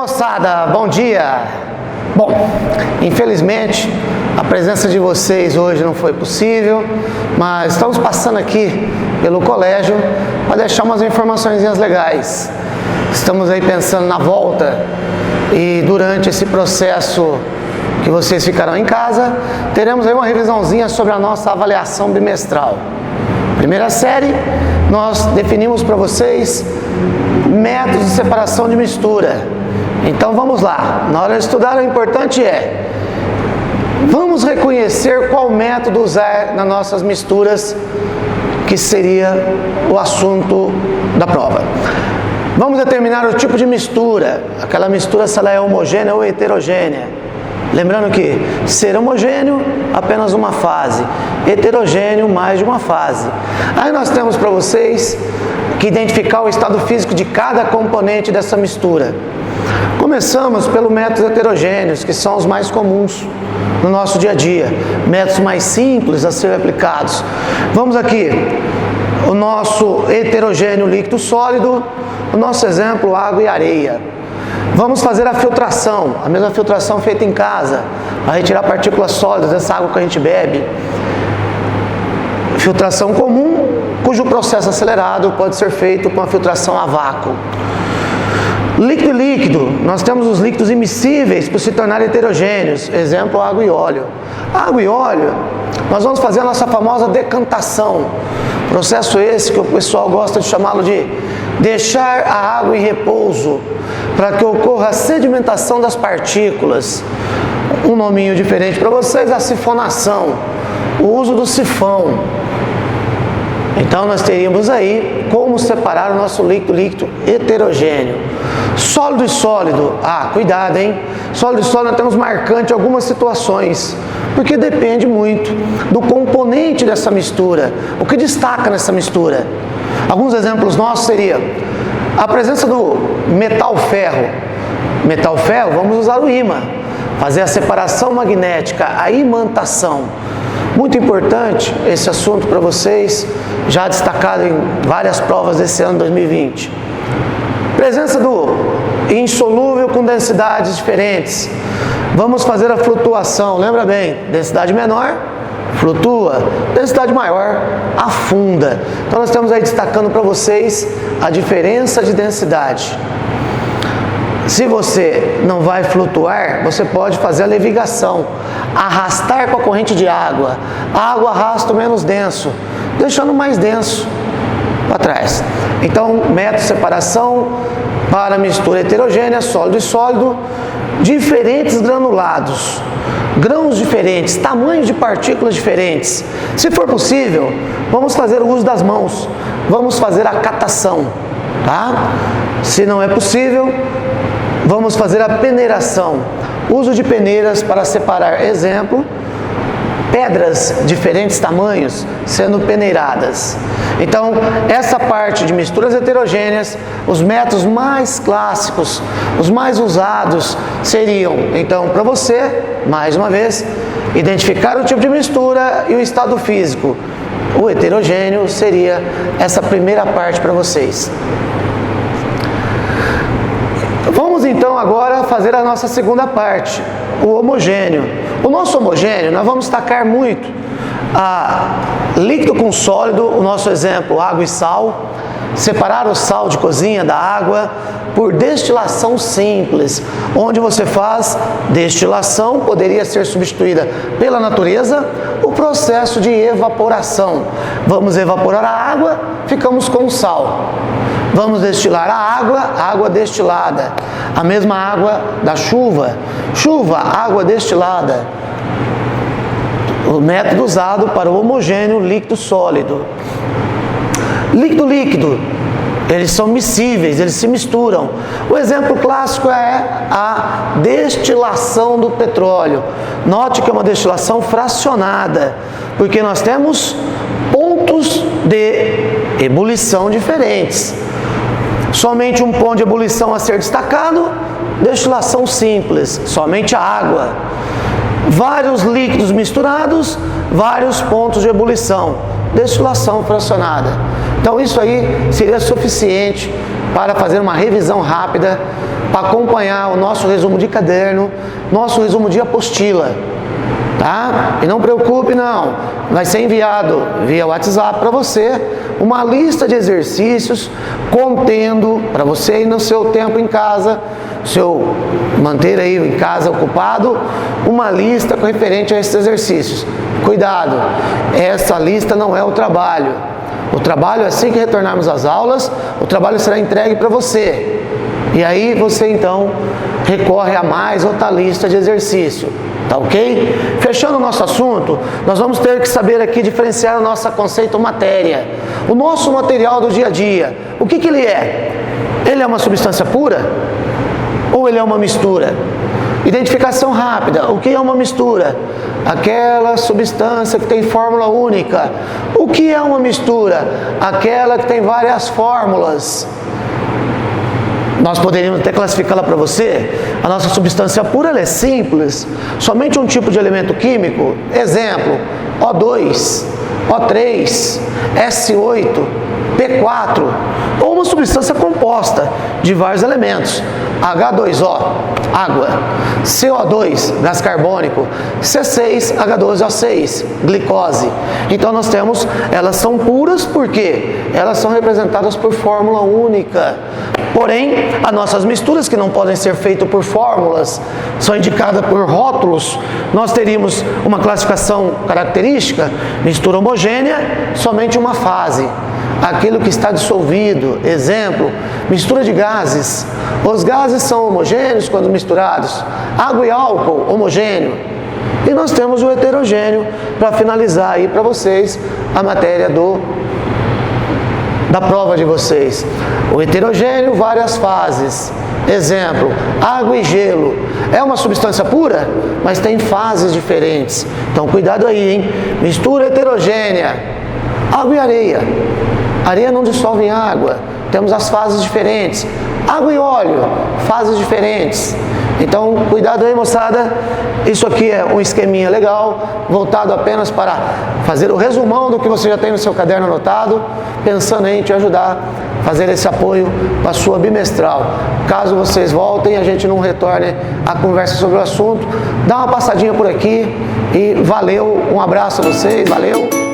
moçada, bom dia! Bom, infelizmente a presença de vocês hoje não foi possível, mas estamos passando aqui pelo colégio para deixar umas informações legais. Estamos aí pensando na volta e durante esse processo que vocês ficarão em casa, teremos aí uma revisãozinha sobre a nossa avaliação bimestral. Primeira série, nós definimos para vocês métodos de separação de mistura. Então vamos lá, na hora de estudar o importante vamos reconhecer qual método usar nas nossas misturas, que seria o assunto da prova. Vamos determinar o tipo de mistura, aquela mistura se ela é homogênea ou heterogênea. Lembrando que ser homogêneo, apenas uma fase, heterogêneo, mais de uma fase. Aí nós temos para vocês que identificar o estado físico de cada componente dessa mistura. Começamos pelo método heterogêneos, que são os mais comuns no nosso dia a dia, métodos mais simples a serem aplicados. Vamos aqui, o nosso heterogêneo líquido sólido, o nosso exemplo, água e areia. Vamos fazer a filtração, a mesma filtração feita em casa, para retirar partículas sólidas dessa água que a gente bebe. Filtração comum, cujo processo acelerado pode ser feito com a filtração a vácuo. Líquido e líquido, nós temos os líquidos immiscíveis por se tornarem heterogêneos, exemplo, água e óleo. Água e óleo, nós vamos fazer a nossa famosa decantação, processo esse que o pessoal gosta de chamá-lo de deixar a água em repouso, para que ocorra a sedimentação das partículas. Um nominho diferente para vocês, a sifonação, o uso do sifão. Então nós teríamos aí como separar o nosso líquido heterogêneo. Sólido e sólido, cuidado, hein? Sólido e sólido nós temos marcante algumas situações, porque depende muito do componente dessa mistura, o que destaca nessa mistura. Alguns exemplos nossos seriam a presença do metal-ferro. Metal-ferro, vamos usar o ímã, fazer a separação magnética, a imantação. Muito importante esse assunto para vocês, já destacado em várias provas desse ano 2020. Presença do insolúvel com densidades diferentes. Vamos fazer a flutuação, lembra bem, densidade menor, flutua, densidade maior, afunda. Então nós estamos aí destacando para vocês a diferença de densidade. Se você não vai flutuar, você pode fazer a levigação, arrastar com a corrente de água. A água arrasta o menos denso, deixando o mais denso para trás. Então, método de separação para mistura heterogênea, sólido e sólido, diferentes granulados, grãos diferentes, tamanhos de partículas diferentes. Se for possível, vamos fazer o uso das mãos, vamos fazer a catação, tá? Se não é possível, vamos fazer a peneiração, uso de peneiras para separar, exemplo, pedras de diferentes tamanhos sendo peneiradas. Então, essa parte de misturas heterogêneas, os métodos mais clássicos, os mais usados seriam, então, para você, mais uma vez, identificar o tipo de mistura e o estado físico. O heterogêneo seria essa primeira parte para vocês. Vamos então agora fazer a nossa segunda parte, o homogêneo. O nosso homogêneo, nós vamos destacar muito a líquido com sólido, o nosso exemplo, água e sal. Separar o sal de cozinha da água por destilação simples, onde você faz destilação, poderia ser substituída pela natureza, o processo de evaporação. Vamos evaporar a água, ficamos com o sal. Vamos destilar a água destilada. A mesma água da chuva, água destilada. O método usado para o homogêneo líquido sólido. Líquido, eles são miscíveis, eles se misturam. O exemplo clássico é a destilação do petróleo. Note que é uma destilação fracionada, porque nós temos pontos de ebulição diferentes. Somente um ponto de ebulição a ser destacado, destilação simples, somente a água. Vários líquidos misturados, vários pontos de ebulição, destilação fracionada. Então isso aí seria suficiente para fazer uma revisão rápida, para acompanhar o nosso resumo de caderno, nosso resumo de apostila. Tá? E não preocupe não, vai ser enviado via WhatsApp para você uma lista de exercícios contendo, para você ir no seu tempo em casa, manter aí em casa ocupado, uma lista referente a esses exercícios. Cuidado, essa lista não é o trabalho. O trabalho, assim que retornarmos às aulas, o trabalho será entregue para você. E aí você então recorre a mais outra lista de exercício. Tá ok? Fechando o nosso assunto, nós vamos ter que saber aqui diferenciar o nosso conceito matéria. O nosso material do dia a dia, o que ele é? Ele é uma substância pura? Ou ele é uma mistura? Identificação rápida, o que é uma mistura? Aquela substância que tem fórmula única. O que é uma mistura? Aquela que tem várias fórmulas. Nós poderíamos até classificá-la para você. A nossa substância pura ela é simples, somente um tipo de elemento químico. Exemplo, O2, O3, S8, P4, ou uma substância composta de vários elementos. H2O, água, CO2, gás carbônico, C6H12O6, glicose. Então nós temos, elas são puras porque elas são representadas por fórmula única. Porém, as nossas misturas, que não podem ser feitas por fórmulas, são indicadas por rótulos, nós teríamos uma classificação característica, mistura homogênea, somente uma fase. Aquilo que está dissolvido, exemplo, mistura de gases. Os gases são homogêneos quando misturados, água e álcool, homogêneo. E nós temos o heterogêneo para finalizar aí para vocês a matéria da prova de vocês. O heterogêneo, várias fases. Exemplo, água e gelo. É uma substância pura, mas tem fases diferentes. Então cuidado aí, hein? Mistura heterogênea, água e areia. Areia não dissolve em água, temos as fases diferentes. Água e óleo, fases diferentes. Então, cuidado aí, moçada. Isso aqui é um esqueminha legal, voltado apenas para fazer o resumão do que você já tem no seu caderno anotado, pensando em te ajudar a fazer esse apoio para a sua bimestral. Caso vocês voltem e a gente não retorne a conversa sobre o assunto, dá uma passadinha por aqui e valeu, um abraço a vocês, valeu!